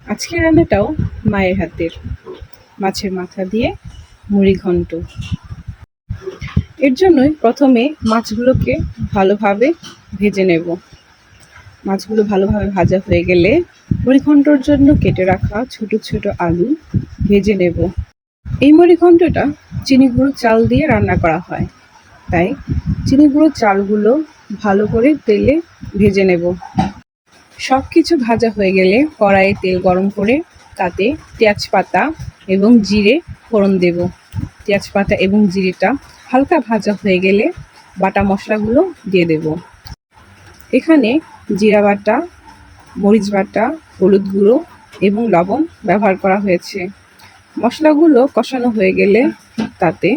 আজকের রান্নাটাও মায়ের হাতের, মাছের মাথা দিয়ে মুড়ি ঘন্ট। এর জন্যই প্রথমে মাছগুলোকে ভালোভাবে ভেজে নেব। মাছগুলো ভালোভাবে ভাজা হয়ে গেলে মুড়ি ঘন্টর জন্য কেটে রাখা ছোট ছোট আলু ভেজে নেব। এই মুড়ি ঘন্টটা চিনি গুঁড়ো চাল দিয়ে রান্না করা হয়, তাই চিনি গুঁড়ো চালগুলো ভালো করে তেলে ভেজে নেব। সব কিছু ভাজা হয়ে গেলে কড়াইয়ে তেল গরম করে তাতে তেজপাতা এবং জিরে ফোড়ন দেব। তেজপাতা এবং জিরেটা হালকা ভাজা হয়ে গেলে বাটা মশলাগুলো দিয়ে দেব। এখানে জিরা বাটা, মরিচ বাটা, হলুদ গুঁড়ো এবং লবণ ব্যবহার করা হয়েছে। মশলাগুলো কষানো হয়ে গেলে তাতে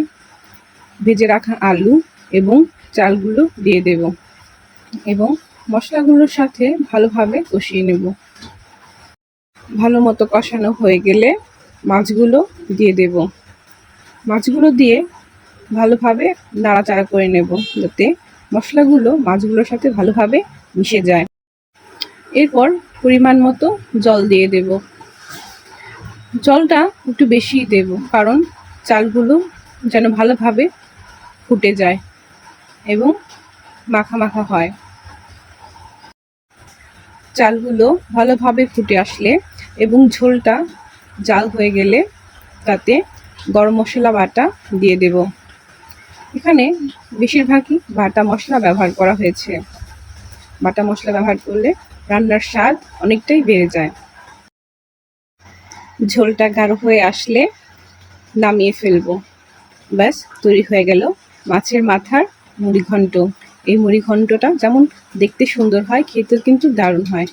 ভেজে রাখা আলু এবং চালগুলো দিয়ে দেব এবং মশলাগুলোর সাথে ভালোভাবে কষিয়ে নেব। ভালো মতো কষানো হয়ে গেলে মাছগুলো দিয়ে দেব। মাছগুলো দিয়ে ভালোভাবে নাড়াচাড়া করে নেব, যাতে মশলাগুলো মাছগুলোর সাথে ভালোভাবে মিশে যায়। এরপর পরিমাণ মতো জল দিয়ে দেব। জলটা একটু বেশিই দেব, কারণ চালগুলো যেন ভালোভাবে ফুটে যায় এবং মাখা মাখা হয়। চালগুলো ভালোভাবে ফুটে আসলে এবং ঝোলটা জাল হয়ে গেলে তাতে গরম মশলা বাটা দিয়ে দেব। এখানে বেশিরভাগই বাটা মশলা ব্যবহার করা হয়েছে। বাটা মশলা ব্যবহার করলে রান্নার স্বাদ অনেকটাই বেড়ে যায়। ঝোলটা গাঢ় হয়ে আসলে নামিয়ে ফেলবো। ব্যাস তৈরি হয়ে গেল মাছের মাথার মুড়ি ঘন্ট। এই মুড়ি ঘন্টটা যেমন দেখতে সুন্দর হয়, খেতেও কিন্তু দারুণ হয়।